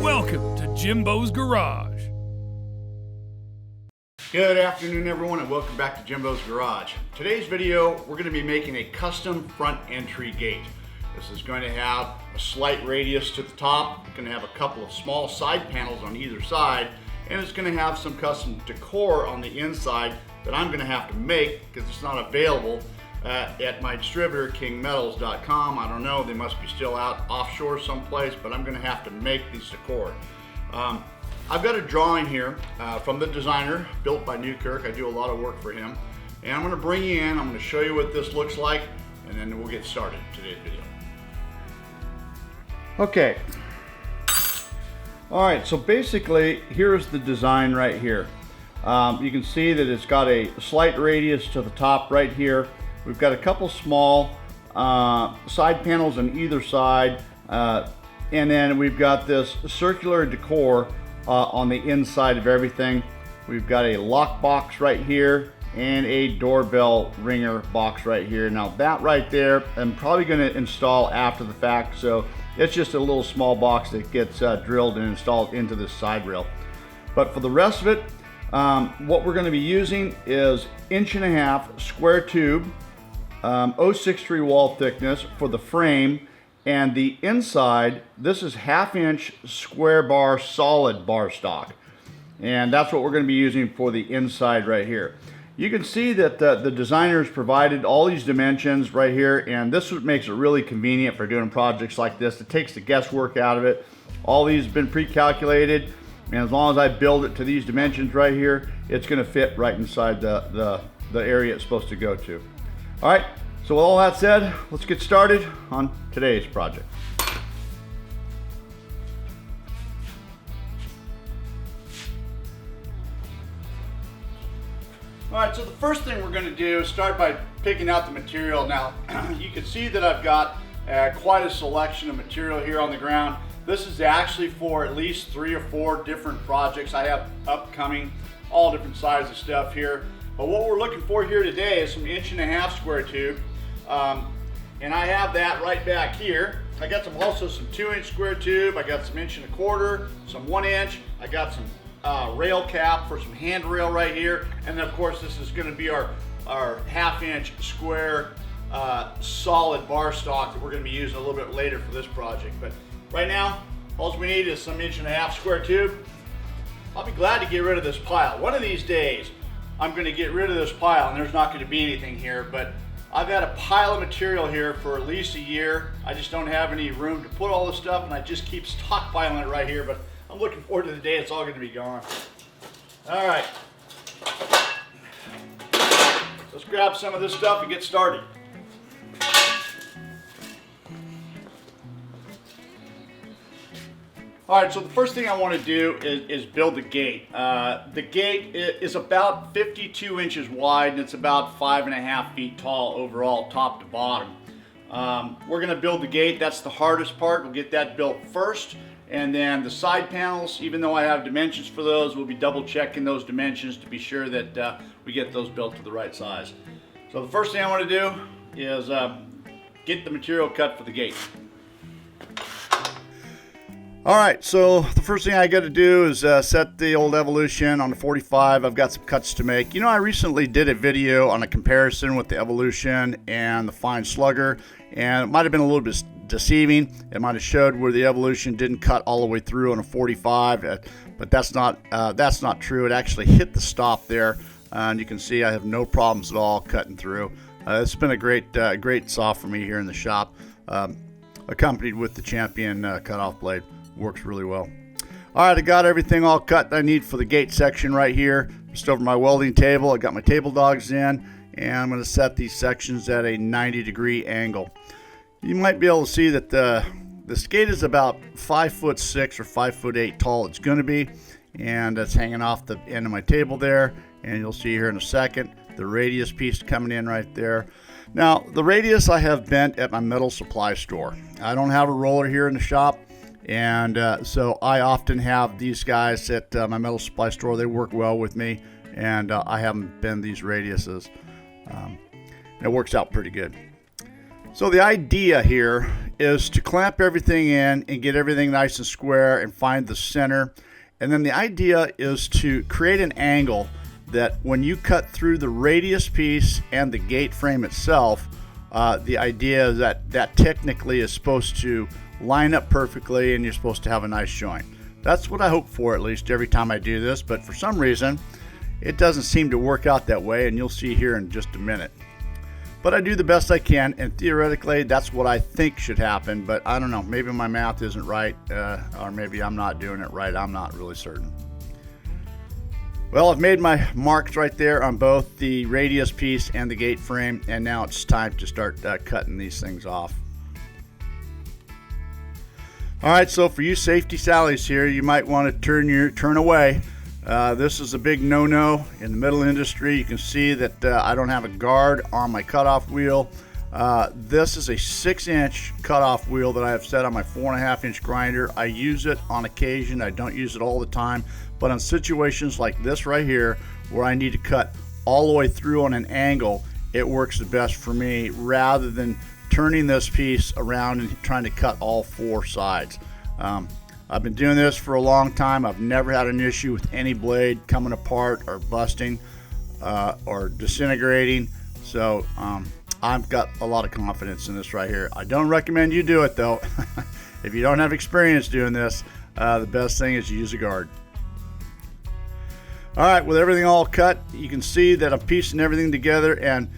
Welcome to Jimbo's Garage. Good afternoon everyone and welcome back to Jimbo's Garage. Today's video we're going to be making a custom front entry gate. This is going to have a slight radius to the top, it's going to have a couple of small side panels on either side, and it's going to have some custom decor on the inside that I'm going to have to make because it's not available at my distributor kingmetals.com. I don't know, they must be still out offshore someplace, but I'm going to have to make these decor. I've got a drawing here from the designer, built by Newkirk. I do a lot of work for him. And I'm going to bring you in, I'm going to show you what this looks like, and then we'll get started in today's video. Okay. All right, so basically, here's the design right here. You can see that it's got a slight radius to the top right here. We've got a couple small side panels on either side, and then we've got this circular decor on the inside of everything. We've got a lock box right here and a doorbell ringer box right here. Now that right there, I'm probably going to install after the fact, so it's just a little small box that gets drilled and installed into this side rail. But for the rest of it, what we're going to be using is 1.5 inch square tube, 0.63 wall thickness for the frame, and the inside, this is 1/2 inch square bar solid bar stock, and that's what we're going to be using for the inside right here. You can see that the designers provided all these dimensions right here, and this makes it really convenient for doing projects like this. It takes the guesswork out of it. All these have been pre-calculated, and as long as I build it to these dimensions right here, it's going to fit right inside the area it's supposed to go to. All right, so with all that said, let's get started on today's project. All right, so the first thing we're going to do is start by picking out the material. Now, you can see that I've got quite a selection of material here on the ground. This is actually for at least 3 or 4 different projects I have upcoming, all different sizes of stuff here. But what we're looking for here today is some 1.5 inch square tube. And I have that right back here. I got also some 2 inch square tube. I got some 1.25 inch, some 1 inch. I got some rail cap for some handrail right here. And then of course this is gonna be our 1/2 inch square solid bar stock that we're gonna be using a little bit later for this project. But right now, all we need is some 1.5 inch square tube. I'll be glad to get rid of this pile. One of these days, I'm gonna get rid of this pile and there's not gonna be anything here, but I've had a pile of material here for at least a year. I just don't have any room to put all this stuff, and I just keep stockpiling it right here, but I'm looking forward to the day it's all gonna be gone. All right. Let's grab some of this stuff and get started. All right, so the first thing I want to do is build the gate. The gate is about 52 inches wide, and it's about 5.5 feet tall overall, top to bottom. We're going to build the gate. That's the hardest part. We'll get that built first, and then the side panels, even though I have dimensions for those, we'll be double checking those dimensions to be sure that we get those built to the right size. So the first thing I want to do is get the material cut for the gate. All right, so the first thing I got to do is set the old Evolution on the 45. I've got some cuts to make. You know, I recently did a video on a comparison with the Evolution and the Fine Slugger, and it might have been a little bit deceiving. It might have showed where the Evolution didn't cut all the way through on a 45, but that's not true. It actually hit the stop there, and you can see I have no problems at all cutting through. It's been a great saw for me here in the shop, accompanied with the Champion cutoff blade. Works really well. All right, I got everything all cut that I need for the gate section right here. Just over my welding table, I got my table dogs in, and I'm going to set these sections at a 90-degree angle. You might be able to see that this gate is about 5'6" or 5'8" tall. It's going to be, and that's hanging off the end of my table there. And you'll see here in a second the radius piece coming in right there. Now, the radius I have bent at my metal supply store. I don't have a roller here in the shop. And so I often have these guys at my metal supply store. They work well with me, and I haven't bent these radiuses. It works out pretty good. So the idea here is to clamp everything in and get everything nice and square and find the center. And then the idea is to create an angle that when you cut through the radius piece and the gate frame itself, the idea is that that technically is supposed to line up perfectly and you're supposed to have a nice joint. That's what I hope for, at least every time I do this, but for some reason it doesn't seem to work out that way, and you'll see here in just a minute. But I do the best I can, and theoretically that's what I think should happen, but I don't know, maybe my math isn't right, or maybe I'm not doing it right. I'm not really certain. Well, I've made my marks right there on both the radius piece and the gate frame, and now it's time to start cutting these things off. All right, so for you safety Sallies here, you might want to turn away. This is a big no-no in the metal industry. You can see that I don't have a guard on my cutoff wheel. This is a 6-inch cutoff wheel that I have set on my 4.5-inch grinder. I use it on occasion. I don't use it all the time, but on situations like this right here, where I need to cut all the way through on an angle, it works the best for me, rather than turning this piece around and trying to cut all 4 sides. I've been doing this for a long time. I've never had an issue with any blade coming apart or busting or disintegrating. So I've got a lot of confidence in this right here. I don't recommend you do it though. If you don't have experience doing this, the best thing is to use a guard. All right, with everything all cut, you can see that I'm piecing everything together, and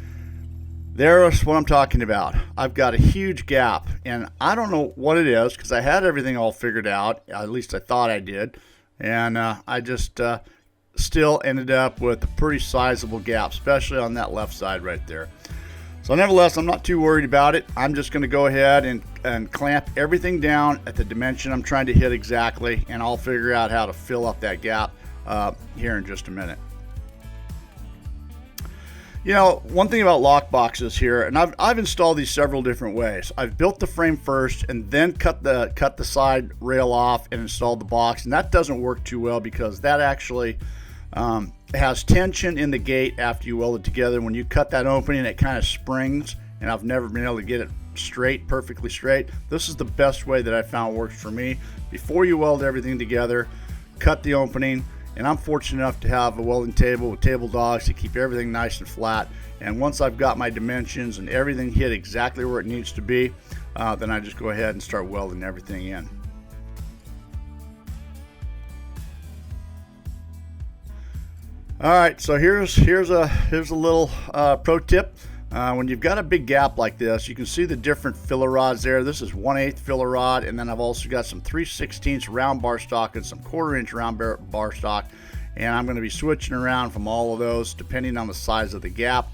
there's what I'm talking about. I've got a huge gap, and I don't know what it is, because I had everything all figured out. At least I thought I did. And I just still ended up with a pretty sizable gap, especially on that left side right there. So nevertheless, I'm not too worried about it. I'm just going to go ahead and clamp everything down at the dimension I'm trying to hit exactly, and I'll figure out how to fill up that gap here in just a minute. You know, one thing about lock boxes here, and I've installed these several different ways. I've built the frame first and then cut the side rail off and installed the box, and that doesn't work too well because that actually has tension in the gate after you weld it together. When you cut that opening, it kind of springs, and I've never been able to get it straight, perfectly straight. This is the best way that I found works for me. Before you weld everything together, cut the opening. And I'm fortunate enough to have a welding table with table dogs to keep everything nice and flat. And once I've got my dimensions and everything hit exactly where it needs to be, then I just go ahead and start welding everything in. All right, so here's a little pro tip. When you've got a big gap like this, you can see the different filler rods there. This is 1/8 filler rod, and then I've also got some 3/16 round bar stock and some 1/4-inch round bar stock, and I'm going to be switching around from all of those depending on the size of the gap.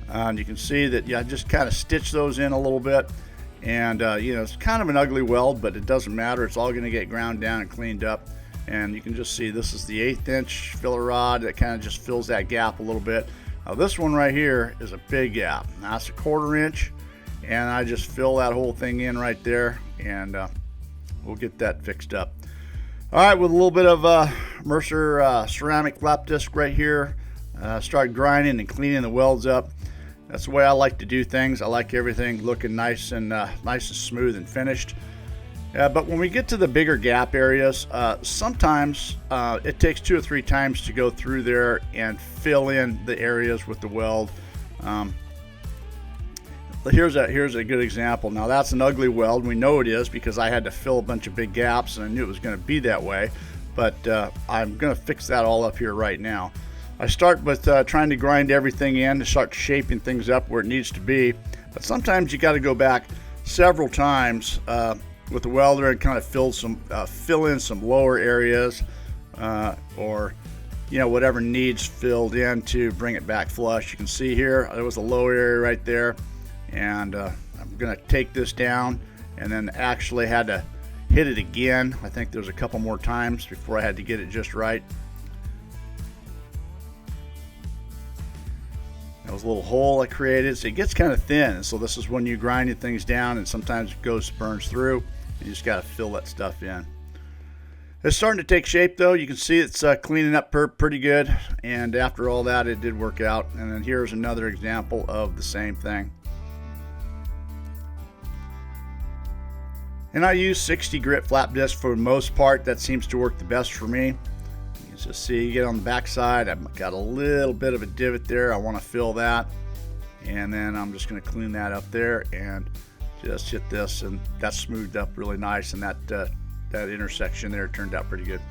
And you can see that I just kind of stitch those in a little bit, and you know, it's kind of an ugly weld, but it doesn't matter. It's all going to get ground down and cleaned up. And you can just see this is the 1/8-inch filler rod that kind of just fills that gap a little bit. Now this one right here is a big gap. Now that's a 1/4 inch, and I just fill that whole thing in right there, and we'll get that fixed up. All right, with a little bit of Mercer ceramic flap disc right here, start grinding and cleaning the welds up. That's the way I like to do things. I like everything looking nice and smooth and finished. But when we get to the bigger gap areas, sometimes it takes 2 or 3 times to go through there and fill in the areas with the weld. Here's a good example. Now that's an ugly weld. We know it is because I had to fill a bunch of big gaps, and I knew it was going to be that way. But I'm going to fix that all up here right now. I start with trying to grind everything in to start shaping things up where it needs to be. But sometimes you got to go back several times with the welder and kind of fill in some lower areas, or you know, whatever needs filled in to bring it back flush. You can see here there was a low area right there, and I'm gonna take this down, and then actually had to hit it again. I think there's a couple more times before I had to get it just right. That was a little hole I created, so it gets kind of thin. So this is when you're grinding things down, and sometimes it burns through. You just got to fill that stuff in. It's starting to take shape though. You can see it's cleaning up pretty good, and after all that, it did work out. And then here's another example of the same thing. And I use 60 grit flap disc for the most part. That seems to work the best for me. You can just see, you get on the back side, I've got a little bit of a divot there. I want to fill that. And then I'm just going to clean that up there and just hit this, and that's smoothed up really nice, and that intersection there turned out pretty good.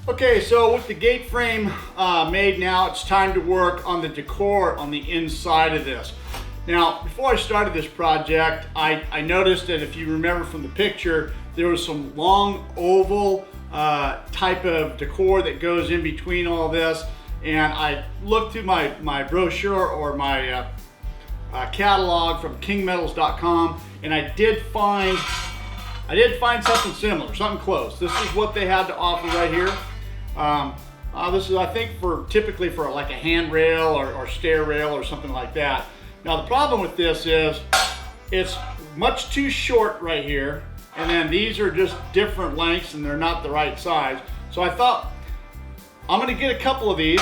Okay, so with the gate frame made now, it's time to work on the decor on the inside of this. Now, before I started this project, I noticed that if you remember from the picture, there was some long oval type of decor that goes in between all this. And I looked through my brochure or my catalog from kingmetals.com, and I did find something similar, something close. This is what they had to offer right here. This is, I think, typically for like a handrail or stair rail or something like that. Now the problem with this is it's much too short right here, and then these are just different lengths and they're not the right size. So I thought, I'm going to get a couple of these,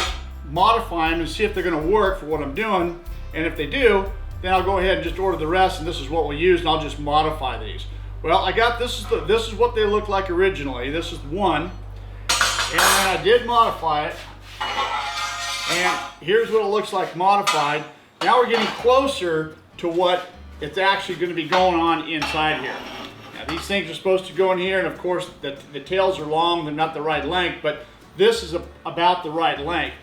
modify them, and see if they're going to work for what I'm doing. And if they do, then I'll go ahead and just order the rest, and this is what we'll use, and I'll just modify these. Well, I got this is what they looked like originally. This is one, and then I did modify it, and here's what it looks like modified. Now we're getting closer to what it's actually going to be going on inside here. Now these things are supposed to go in here, and of course the tails are long, they're not the right length, but this is about the right length.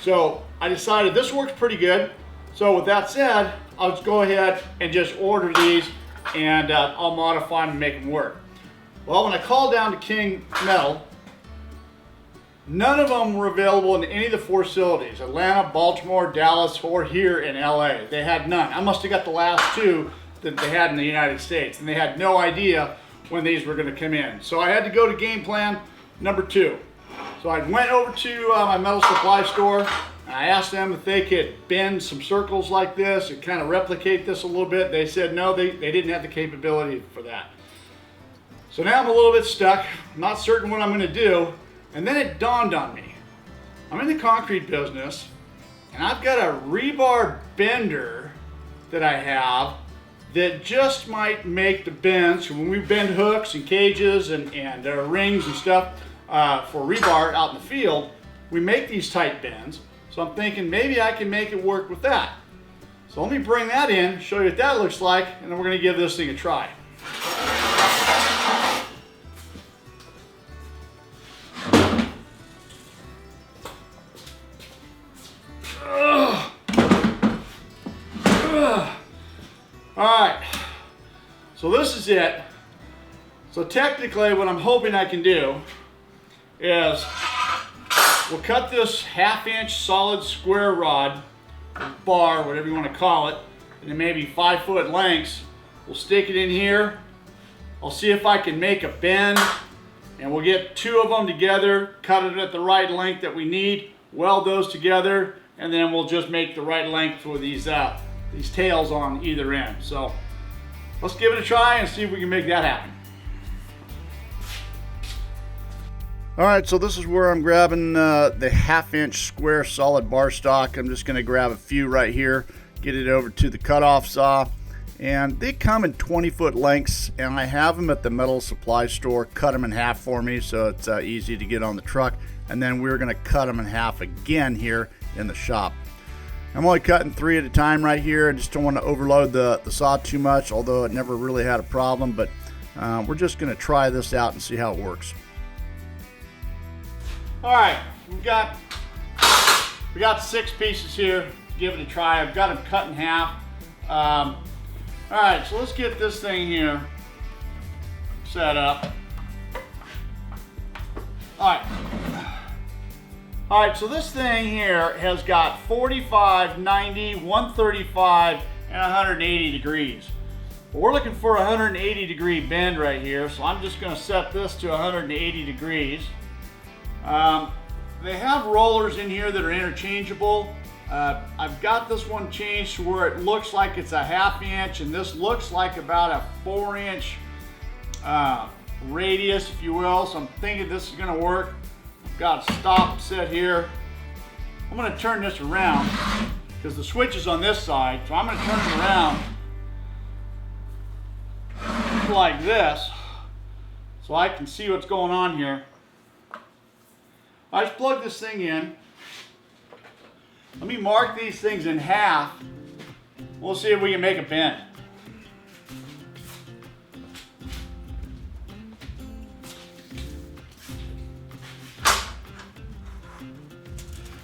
So I decided this works pretty good. So with that said, I'll just go ahead and just order these, and I'll modify them and make them work. Well, when I called down to King Metal, none of them were available in any of the 4 facilities: Atlanta, Baltimore, Dallas, or here in LA. They had none. I must have got the last 2 that they had in the United States, and they had no idea when these were going to come in. So I had to go to game plan number 2. So I went over to my metal supply store, and I asked them if they could bend some circles like this and kind of replicate this a little bit. They said no, they didn't have the capability for that. So now I'm a little bit stuck, not certain what I'm going to do, and then it dawned on me. I'm in the concrete business, and I've got a rebar bender that I have that just might make the bends. When we bend hooks and cages and rings and stuff, for rebar out in the field, we make these tight bends. So I'm thinking maybe I can make it work with that. So let me bring that in, show you what that looks like, and then we're going to give this thing a try. Alright, so this is it. So technically what I'm hoping I can do is we'll cut this 1/2-inch solid square rod, or bar, whatever you want to call it, and maybe 5-foot lengths. We'll stick it in here. I'll see if I can make a bend, and we'll get 2 of them together, cut it at the right length that we need, weld those together, and then we'll just make the right length for these tails on either end. So let's give it a try and see if we can make that happen. All right, so this is where I'm grabbing the 1/2-inch square solid bar stock. I'm just going to grab a few right here, get it over to the cutoff saw, and they come in 20-foot lengths, and I have them at the metal supply store. Cut them in half for me so it's easy to get on the truck, and then we're going to cut them in half again here in the shop. I'm only cutting 3 at a time right here. I just don't want to overload the saw too much, although it never really had a problem, but we're just going to try this out and see how it works. All right, we got 6 pieces here. Give it a try. I've got them cut in half. All right, so let's get this thing here set up. All right, so this thing here has got 45, 90, 135, and 180 degrees. But we're looking for a 180 degree bend right here, so I'm just going to set this to 180 degrees. They have rollers in here that are interchangeable. I've got this one changed to where it looks like it's a 1/2 inch, and this looks like about a 4-inch radius, if you will. So I'm thinking this is going to work. I've got a stop set here. I'm going to turn this around because the switch is on this side, so I'm going to turn it around. like this so I can see what's going on here. I just plug this thing in. Let me mark these things in half. We'll see if we can make a bend.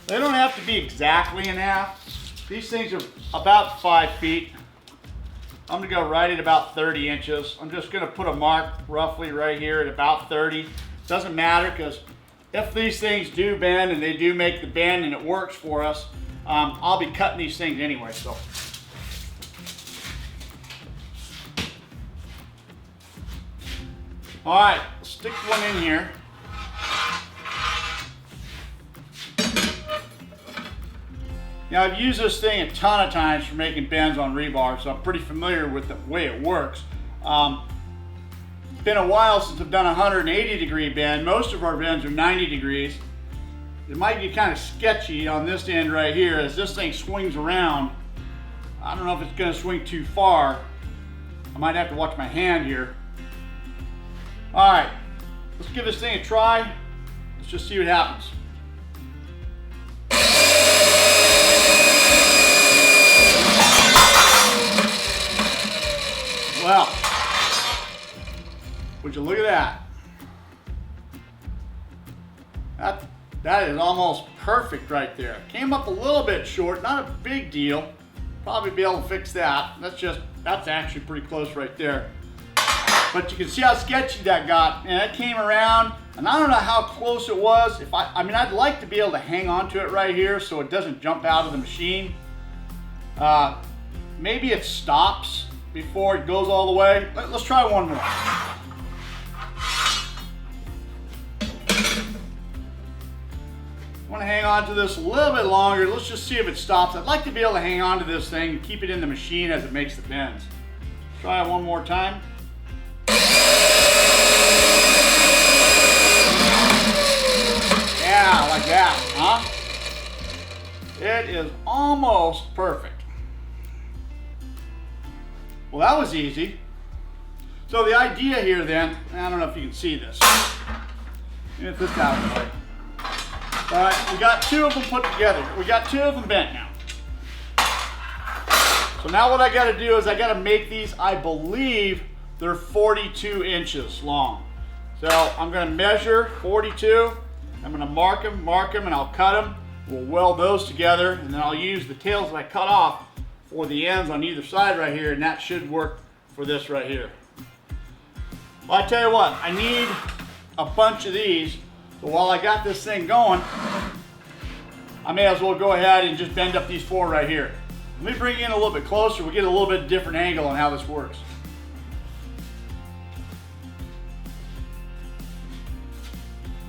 They don't have to be exactly in half. These things are about 5 feet. I'm gonna go right at about 30 inches. I'm just gonna put a mark roughly right here at about 30. Doesn't matter, because if these things do bend and they do make the bend and it works for us, I'll be cutting these things anyway, so. All right, let's stick one in here. Now, I've used this thing a ton of times for making bends on rebar, so I'm pretty familiar with the way it works. It's been a while since I've done a 180-degree bend. Most of our bends are 90 degrees. It might get kind of sketchy on this end right here as this thing swings around. I don't know if it's going to swing too far. I might have to watch my hand here. All right, let's give this thing a try. Let's just see what happens. Well, would you look at that? That is almost perfect right there. Came up a little bit short, not a big deal. Probably be able to fix that. That's actually pretty close right there. But you can see how sketchy that got. And it came around, and I don't know how close it was. I mean, I'd like to be able to hang on to it right here so it doesn't jump out of the machine. Maybe it stops before it goes all the way. Let's try one more. I want to hang on to this a little bit longer. Let's just see if it stops. I'd like to be able to hang on to this thing and keep it in the machine as it makes the bends. Try it one more time. Yeah, like that, huh? It is almost perfect. Well, that was easy. So the idea here then, I don't know if you can see this. Get this out of the way. All right, we got two of them put together. We got two of them bent now. So now what I gotta do is I gotta make these, I believe they're 42 inches long. So I'm gonna measure 42. I'm gonna mark them, and I'll cut them. We'll weld those together, and then I'll use the tails that I cut off for the ends on either side right here, and that should work for this right here. Well, I tell you what, I need a bunch of these, so while I got this thing going, I may as well go ahead and just bend up these four right here. Let me bring you in a little bit closer, we'll get a little bit different angle on how this works.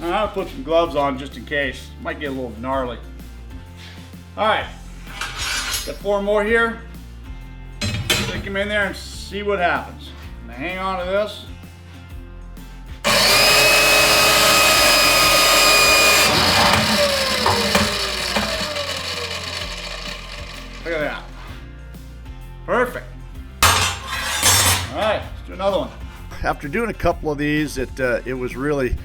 I'm gonna put some gloves on just in case. Might get a little gnarly. All right. Got four more here. Stick them in there and see what happens. I'm gonna hang on to this. Look at that. Perfect. All right, let's do another one. After doing a couple of these, it was really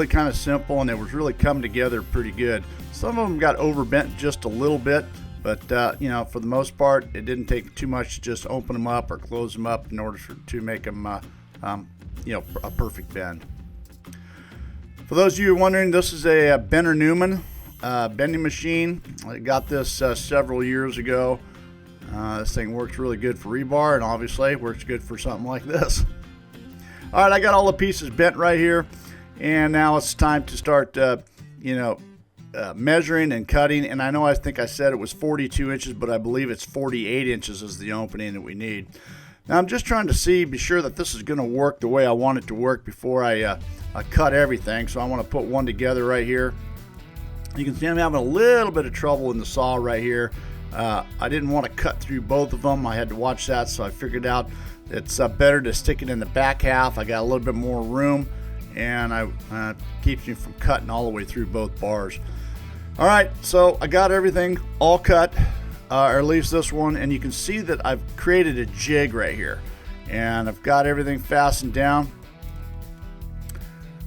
kind of simple, and it was really coming together pretty good. Some of them got overbent just a little bit, but you know, for the most part, it didn't take too much to just open them up or close them up in order to make them, you know, a perfect bend. For those of you who are wondering, this is a Benner Newman bending machine. I got this several years ago. This thing works really good for rebar, and obviously works good for something like this. All right, I got all the pieces bent right here, and now it's time to start, you know, measuring and cutting. And I think I said it was 42 inches, but I believe it's 48 inches is the opening that we need. Now I'm just trying to be sure that this is going to work the way I want it to work before I cut everything. So I want to put one together right here. You can see I'm having a little bit of trouble in the saw right here. I didn't want to cut through both of them. I had to watch that, so I figured out it's better to stick it in the back half. I got a little bit more room, and keeps me from cutting all the way through both bars. All right, so I got everything all cut, or at least this one, and you can see that I've created a jig right here. and I've got everything fastened down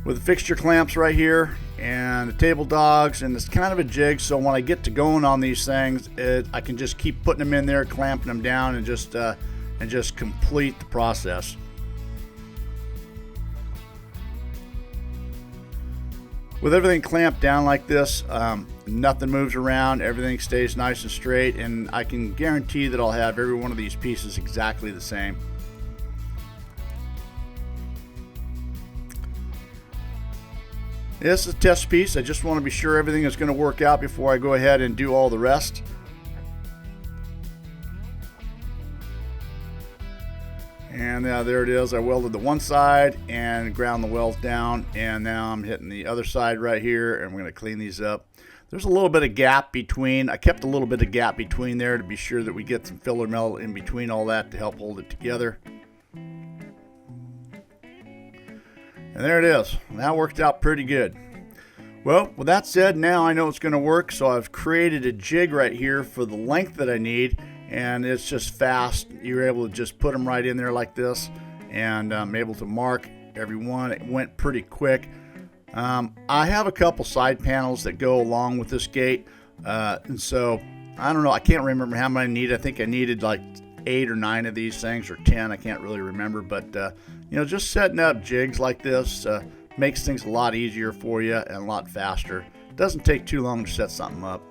with the fixture clamps right here and the table dogs, and it's kind of a jig, so when I get to going on these things, I can just keep putting them in there, clamping them down, and just complete the process. With everything clamped down like this, nothing moves around, everything stays nice and straight, and I can guarantee that I'll have every one of these pieces exactly the same. This is a test piece. I just want to be sure everything is going to work out before I go ahead and do all the rest. And there it is. I welded the one side and ground the welds down, and now I'm hitting the other side right here, and we're going to clean these up. There's a little bit of gap between. I kept a little bit of gap between there to be sure that we get some filler metal in between all that to help hold it together. And there it is. That worked out pretty good. Well, with that said, now I know it's going to work, so I've created a jig right here for the length that I need, and it's just fast. You're able to just put them right in there like this, and I'm able to mark every one. It went pretty quick. I have a couple side panels that go along with this gate, and so I don't know, I can't remember how many I need. I think I needed like 8 or 9 of these things, or 10, I can't really remember, but you know, just setting up jigs like this makes things a lot easier for you and a lot faster. It doesn't take too long to set something up.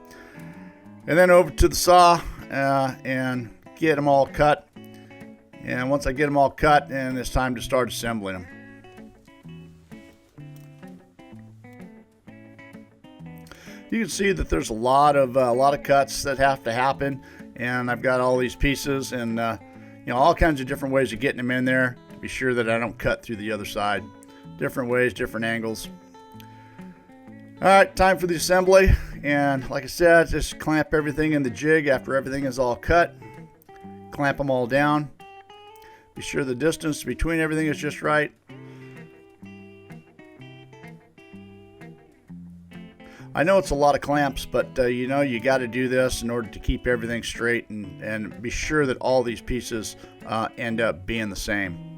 And then over to the saw and get them all cut. And once I get them all cut, then it's time to start assembling them. You can see that there's a lot of cuts that have to happen, and I've got all these pieces and you know, all kinds of different ways of getting them in there to be sure that I don't cut through the other side. Different ways, different angles. All right, time for the assembly, and like I said, just clamp everything in the jig after everything is all cut. Clamp them all down. Be sure the distance between everything is just right. I know it's a lot of clamps, but you know, you got to do this in order to keep everything straight and be sure that all these pieces end up being the same.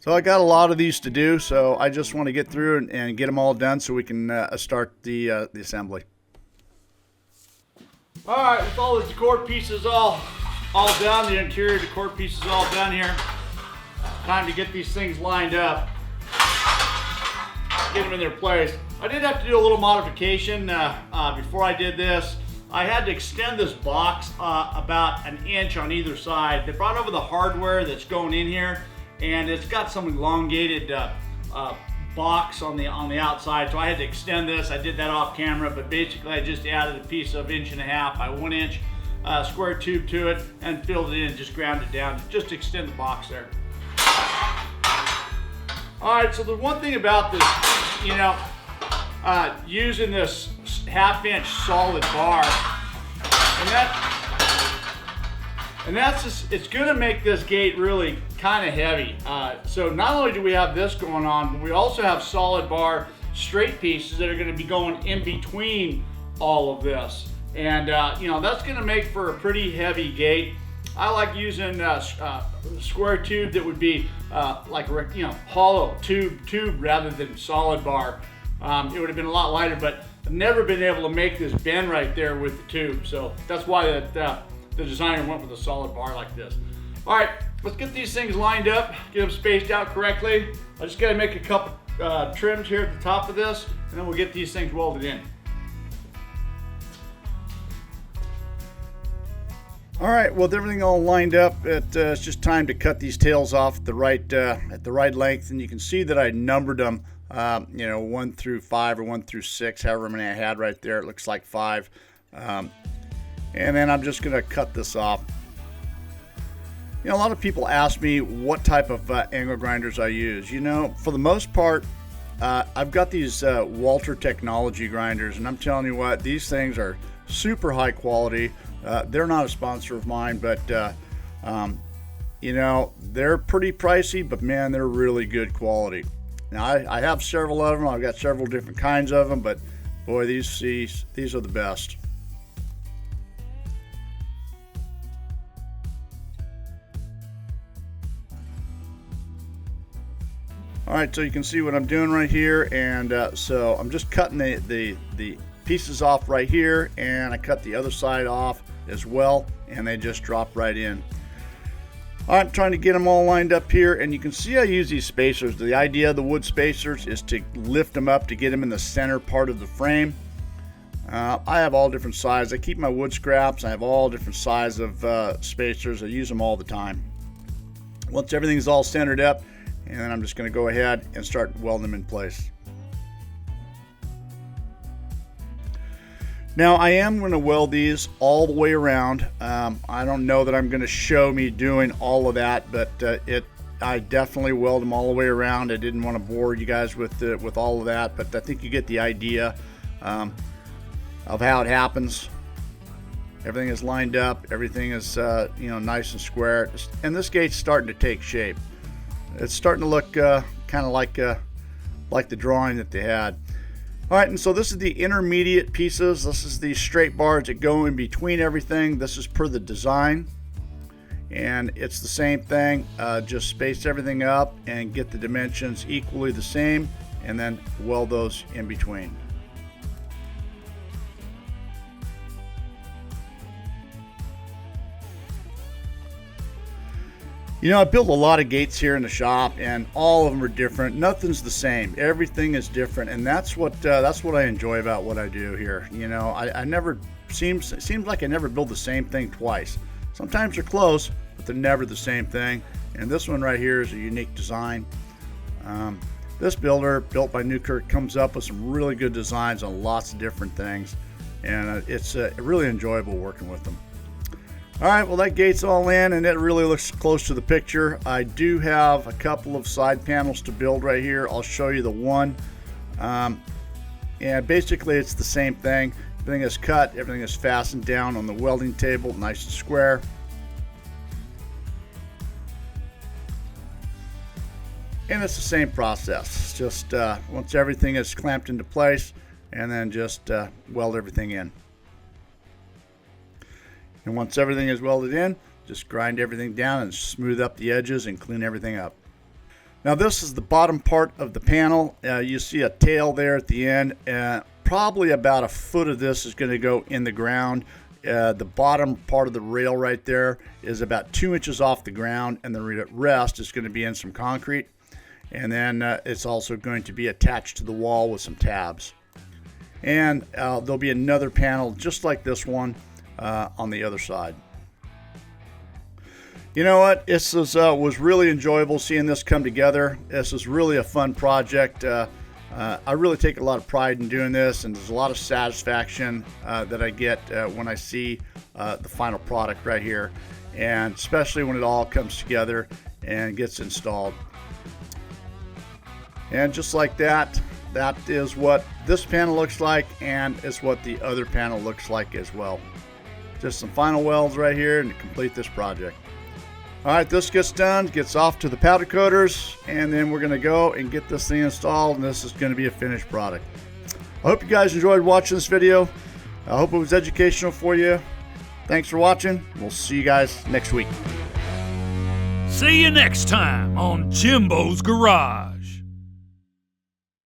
So I got a lot of these to do, so I just want to get through and get them all done so we can start the assembly. All right, with all the decor pieces all done, the interior decor pieces all done here, time to get these things lined up, get them in their place. I did have to do a little modification before I did this. I had to extend this box about 1 inch on either side. They brought over the hardware that's going in here, and it's got some elongated box on the outside, so I had to extend this. I did that off camera, but basically I just added a piece of 1.5 inch by 1 inch square tube to it and filled it in, just ground it down, just to extend the box there. All right, so the one thing about this, you know, using this 1/2 inch solid bar, and that's just, it's gonna make this gate really kind of heavy. So not only do we have this going on, but we also have solid bar straight pieces that are gonna be going in between all of this. And you know, that's gonna make for a pretty heavy gate. I like using square tube that would be like, you know, hollow tube rather than solid bar. It would have been a lot lighter, but I've never been able to make this bend right there with the tube. So that's why the designer went with a solid bar like this. All right, let's get these things lined up, get them spaced out correctly. I just gotta make a couple trims here at the top of this, and then we'll get these things welded in. All right, well, with everything all lined up, it's just time to cut these tails off at the right length, and you can see that I numbered them, you know, 1 through 5 or 1 through 6, however many I had right there. It looks like 5. And then I'm just gonna cut this off. You know, a lot of people ask me what type of angle grinders I use. You know, for the most part, I've got these Walter Technology grinders, and I'm telling you what, these things are super high quality. They're not a sponsor of mine, but you know, they're pretty pricey, but man, they're really good quality. Now I have several of them. I've got several different kinds of them, but boy, these are the best. All right, so you can see what I'm doing right here, and so I'm just cutting the pieces off right here, and I cut the other side off as well, and they just drop right in. All right, I'm trying to get them all lined up here, and you can see I use these spacers. The idea of the wood spacers is to lift them up to get them in the center part of the frame. I have all different sizes. I keep my wood scraps. I have all different sizes of spacers. I use them all the time. Once everything's all centered up, and then I'm just going to go ahead and start welding them in place. Now I am going to weld these all the way around. I don't know that I'm going to show me doing all of that, but I definitely weld them all the way around. I didn't want to bore you guys with all of that, but I think you get the idea of how it happens. Everything is lined up. Everything is nice and square, and this gate's starting to take shape. It's starting to look kind of like the drawing that they had. All right, and so this is the intermediate pieces. This is the straight bars that go in between everything. This is per the design, and it's the same thing. Just space everything up and get the dimensions equally the same, and then weld those in between. You know, I built a lot of gates here in the shop, and all of them are different. Nothing's the same. Everything is different, and that's what I enjoy about what I do here. You know, I never seems like I never build the same thing twice. Sometimes they're close, but they're never the same thing. And this one right here is a unique design. This builder, built by Newkirk, comes up with some really good designs on lots of different things, and it's really enjoyable working with them. All right, well, that gate's all in, and it really looks close to the picture. I do have a couple of side panels to build right here. I'll show you the one. And basically, it's the same thing. Everything is cut. Everything is fastened down on the welding table, nice and square. And it's the same process. Just once everything is clamped into place, and then just weld everything in. And once everything is welded in, just grind everything down and smooth up the edges and clean everything up. Now this is the bottom part of the panel. You see a tail there at the end. Probably about a foot of this is going to go in the ground. The bottom part of the rail right there is about 2 inches off the ground, and the rest is going to be in some concrete. And then it's also going to be attached to the wall with some tabs. And there'll be another panel just like this one on the other side. You know what? This was really enjoyable seeing this come together. This is really a fun project. I really take a lot of pride in doing this, and there's a lot of satisfaction that I get when I see the final product right here, and especially when it all comes together and gets installed. And just like that, that is what this panel looks like, and is what the other panel looks like as well. Just some final welds right here and to complete this project. All right, this gets done, gets off to the powder coaters, and then we're going to go and get this thing installed, and this is going to be a finished product. I hope you guys enjoyed watching this video. I hope it was educational for you. Thanks for watching. We'll see you guys next week. See you next time on Jimbo's Garage.